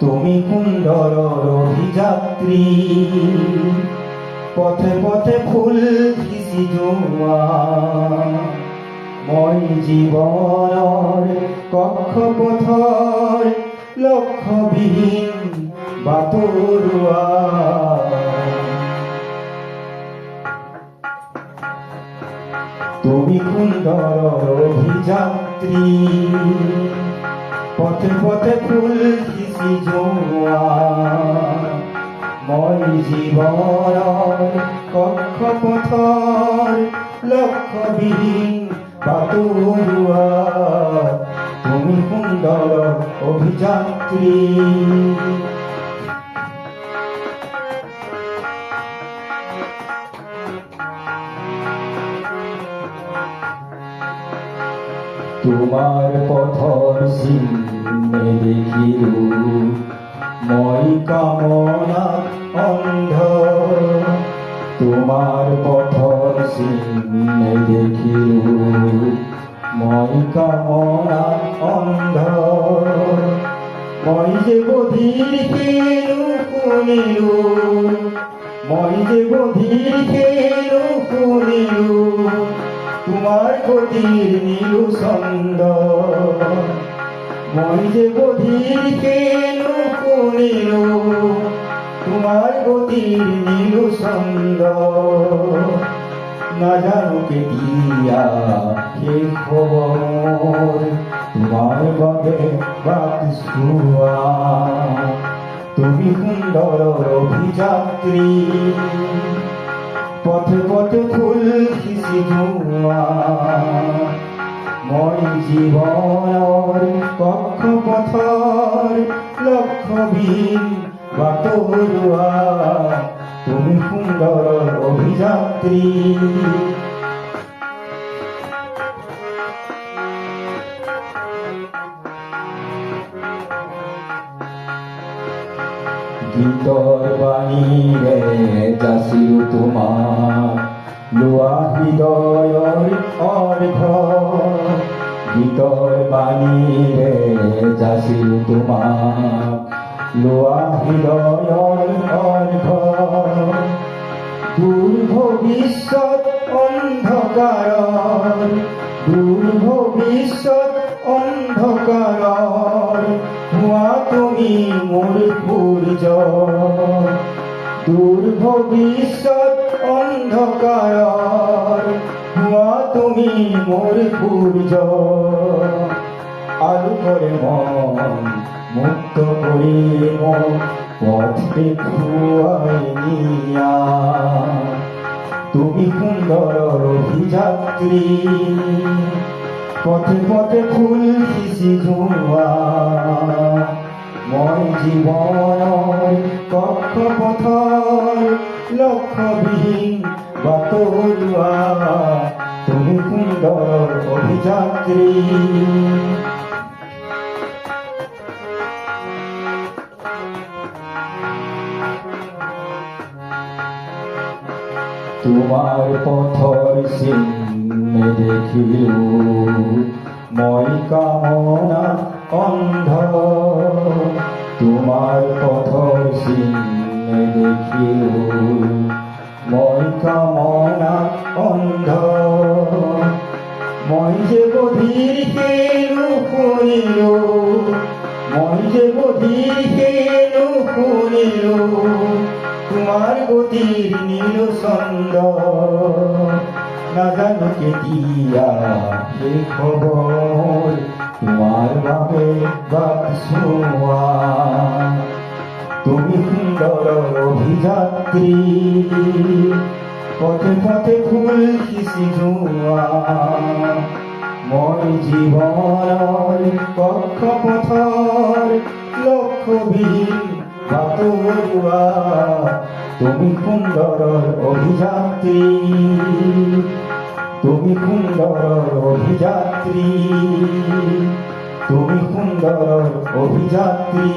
তুমি সুন্দৰ অভিযাত্ৰী, পথে পথে ফুল সিঁচি জোৱা, মই জীৱনৰ কক্ষপথৰ লক্ষ্যবিহীন বাটৰুৱা। তুমি সুন্দৰ অভিযাত্ৰী, পথে পথে ফুল সিঁচি জোৱা, মই জীৱনৰ কক্ষপথৰ লক্ষ্যবিহীন বাটৰুৱা। তুমি সুন্দৰ অভিযাত্ৰী। তোমাৰ পথৰ চিহ্নে দেখিলো মই কামনাত অন্ধ, তোমাৰ পথৰ চিহ্নে দেখিলো মই কামনাত অন্ধ। মই যে বধিৰ হেনো শুনিলো, মই যে বধিৰ হেনো শুনিলো, তোমার গতির নীলু ছন্দ। মই যে বধির কেন শুনিলো, তোমার গতির নীলু ছন্দ। নাজানো কেতিয়া শেষ হব মোৰ তোমাৰ বাবে বাট চোৱা। তুমি সুন্দৰ অভিযাত্ৰী, পথে পথে ফুল সিঁচি জোৱা, মই জীৱনৰ কক্ষপথৰ লক্ষ্যবিহীন বাটৰুৱা। তুমি সুন্দৰ অভিযাত্ৰী। গীতৰ বাণীৰে যাচিলো তোমাক লোৱা হৃদয়ৰ অৰ্ঘ, গীতৰ বাণীৰে যাচিলো তোমাক লোৱা হৃদয়ৰ অৰ্ঘ। দূৰ ভৱিষ্যত অন্ধকাৰৰ, দূৰ ভৱিষ্যত অন্ধকাৰৰ হোৱা তুমি মোৰ সূৰ্য। দূৰ ভৱিষ্যত অন্ধকাৰৰ হোৱা তুমি মোৰ সূৰ্য। আলোকৰে মন মুক্ত কৰি মোক পথ দেখুৱাই নিয়া। তুমি সুন্দৰ অভিযাত্ৰী, পথে পথে ফুল সিঁচি জোৱা, মই জীৱনৰ কক্ষপথৰ লক্ষ্যবিহীন বাটৰুৱা। তুমি সুন্দৰ অভিযাত্ৰী। তোমাৰ পথৰ চিহ্নে দেখিলো মই কামনাত অন্ধ, তোমাৰ পথৰ চিহ্নে দেখিলো মই কামনাত অন্ধ। মই যে বধিৰ হেনো শুনিলো, মই যে বধিৰ হেনো শুনিলো, তোমাৰ গতিৰ নীলু ছন্দ। নাজানো কেতিয়া শেষ হব মোৰ তোমাৰ বাবে বাট চোৱা। তুমি সুন্দৰ অভিযাত্ৰী, পথে পথে ফুল সিঁচি জোৱা, মই জীৱনৰ কক্ষপথৰ লক্ষ্যবিহীন বাটৰুৱা। তুমি সুন্দৰ অভিযাত্ৰী, তুমি সুন্দৰ অভিযাত্ৰী, তুমি সুন্দৰ অভিযাত্ৰী।